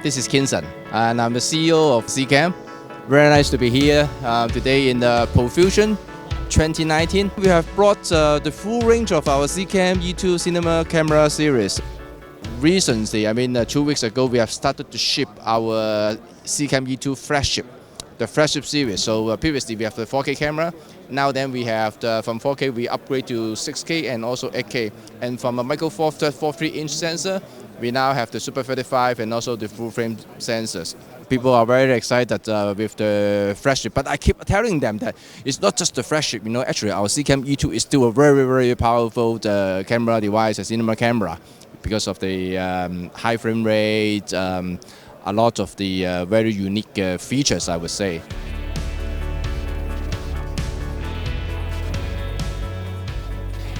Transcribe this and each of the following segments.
This is Kinson, and I'm the CEO of Zcam. Very nice to be here today in the Profusion 2019. We have brought the full range of our Zcam E2 cinema camera series. Recently, 2 weeks ago, we have started to ship our Zcam E2 flagship, the flagship series. So previously we have the 4K camera. Now then we have from 4K we upgrade to 6K and also 8K. And from a micro four 3-inch sensor, we now have the Super 35 and also the full frame sensors. People are very excited with the flagship, but I keep telling them that it's not just the flagship. Actually our Zcam E2 is still a very, very powerful camera device, a cinema camera, because of the high frame rate, a lot of the very unique features, I would say.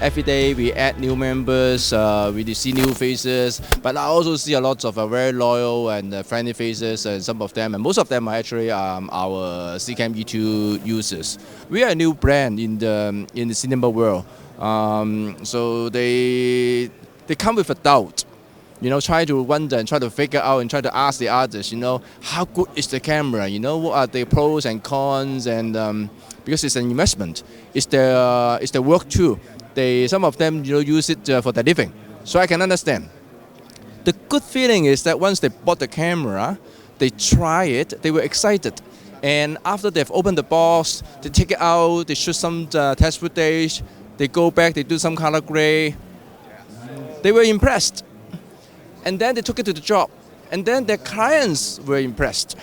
Every day we add new members, we see new faces, but I also see a lot of very loyal and friendly faces, and some of them, and most of them are actually our Zcam E2 users. We are a new brand in the cinema world, so they come with a doubt. Try to wonder and try to figure out and try to ask the others, how good is the camera? What are the pros and cons? And because it's an investment, it's the work too. Some of them use it for their living, so I can understand. The good feeling is that once they bought the camera, they try it, they were excited, and after they've opened the box, they take it out, they shoot some test footage, they go back, they do some color grade. They were impressed, and then they took it to the job, and then their clients were impressed.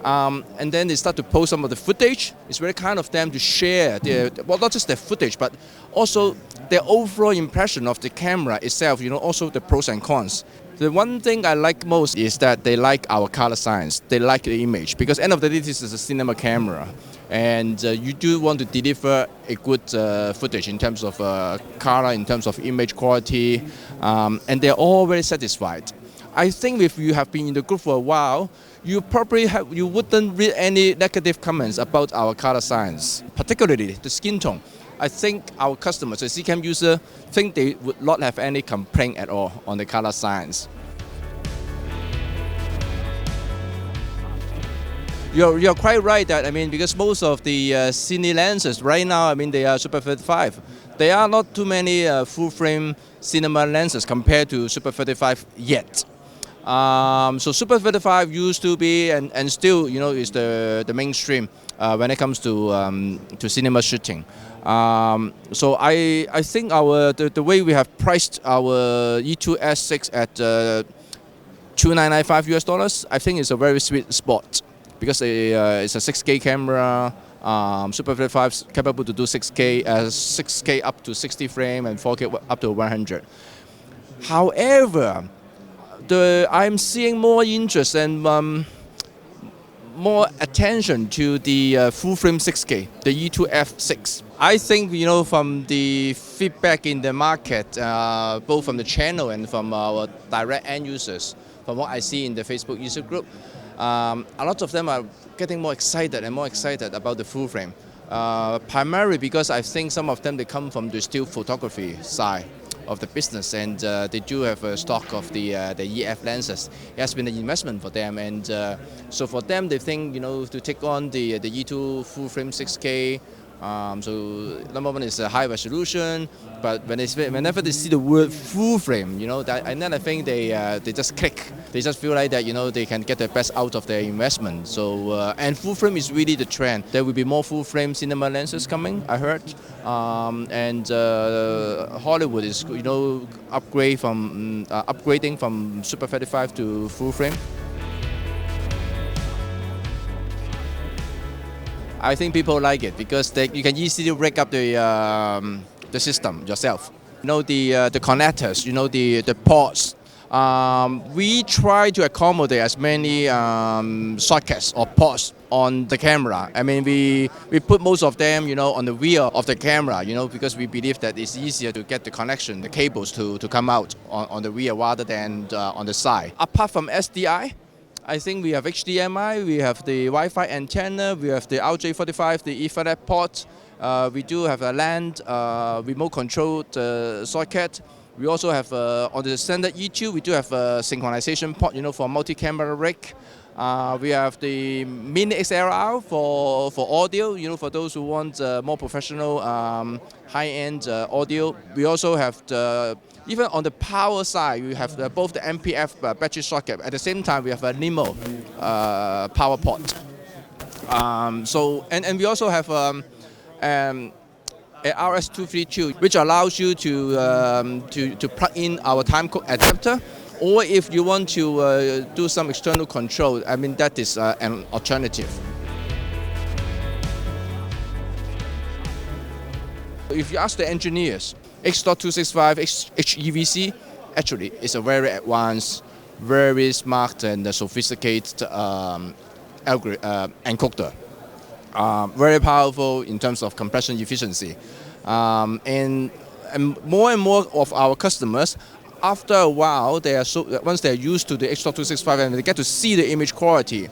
And then they start to post some of the footage. It's very kind of them to share not just their footage, but also their overall impression of the camera itself, also the pros and cons. The one thing I like most is that they like our color science. They like the image, because end of the day, this is a cinema camera. And you do want to deliver a good footage in terms of color, in terms of image quality, and they're all very satisfied. I think if you have been in the group for a while, you wouldn't read any negative comments about our color science, particularly the skin tone. I think our customers, the Zcam user, think they would not have any complaint at all on the color science. You're quite right that, because most of the cine lenses right now, they are Super 35. There are not too many full frame cinema lenses compared to Super 35 yet. So Super 35 used to be and still is the mainstream when it comes to cinema shooting. So I think the way we have priced our E2 S6 at $2,995 US, I think it's a very sweet spot, because it's a 6K camera. Super 35 is capable to do 6K up to 60 frame and 4K up to 100. However, I'm seeing more interest and more attention to the full frame 6K, the E2 F6. I think from the feedback in the market, both from the channel and from our direct end users, from what I see in the Facebook user group, a lot of them are getting more excited about the full frame. Primarily because I think some of them, they come from the still photography side of the business, and they do have a stock of the EF lenses. It has been an investment for them, and so for them, they think to take on the E2 full frame 6K. So number one is a high resolution, but whenever they see the word full frame, and then I think they just click. They just feel like that they can get the best out of their investment. So and full frame is really the trend. There will be more full frame cinema lenses coming, I heard, and Hollywood is upgrading from Super 35 to full frame. I think people like it because you can easily break up the system yourself. The connectors, the ports. We try to accommodate as many sockets or ports on the camera. We put most of them, on the rear of the camera, because we believe that it's easier to get the connection, the cables to come out on the rear rather than on the side. Apart from SDI, I think we have HDMI, we have the Wi-Fi antenna, we have the RJ45, the Ethernet port. We do have a LAN remote controlled socket. We also have on the standard E2, we do have a synchronization port, for multi-camera rig. We have the Mini XLR for audio, for those who want more professional, high-end audio. We also have even on the power side, we have both the MPF battery socket. At the same time, we have a NEMO power port. And we also have a RS232, which allows you to plug in our time code adapter, or if you want to do some external control, that is an alternative. If you ask the engineers, H.265 HEVC actually is a very advanced, very smart and sophisticated encoder. Very powerful in terms of compression efficiency. And more of our customers, after a while, once they're used to the H.265 and they get to see the image quality,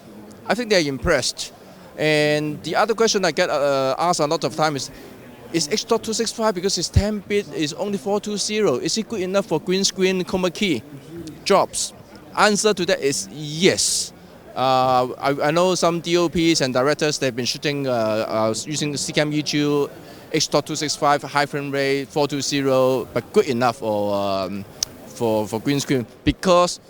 I think they're impressed. And the other question I get asked a lot of times is H.265, because it's 10-bit, is only 420, is it good enough for green screen chroma key jobs? Answer to that is yes. I know some DOPs and directors, they've been shooting using the CCAM E2, H.265, high frame rate, 420, but good enough for green screen, because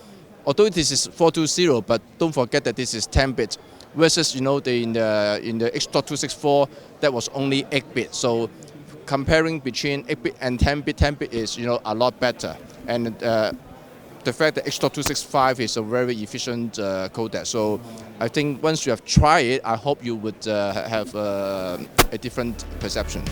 although this is 420, but don't forget that this is 10-bit, versus in the H.264 that was only 8-bit. So comparing between 8-bit and 10-bit, 10-bit is a lot better. And the fact that H.265 is a very efficient codec. So I think once you have tried it, I hope you would have a different perception.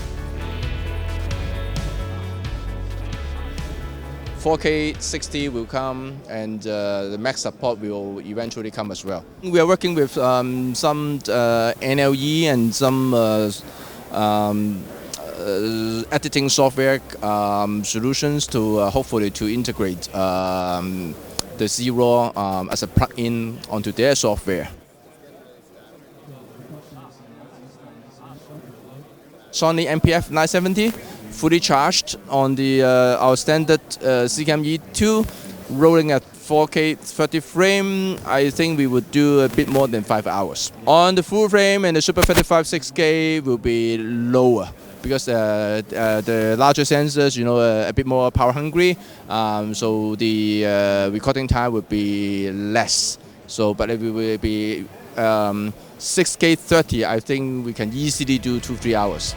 4K 60 will come, and the max support will eventually come as well. We are working with some NLE and some editing software solutions to hopefully to integrate the Z-RAW as a plug-in onto their software. Sony MPF 970, fully charged on the our standard CCAM E2, rolling at 4K 30 frame. I think we would do a bit more than 5 hours. On the full frame and the Super 35 6K will be lower, because the larger sensors, a bit more power hungry, so the recording time would be less. So, but it will be 6K 30. I think we can easily do 2-3 hours.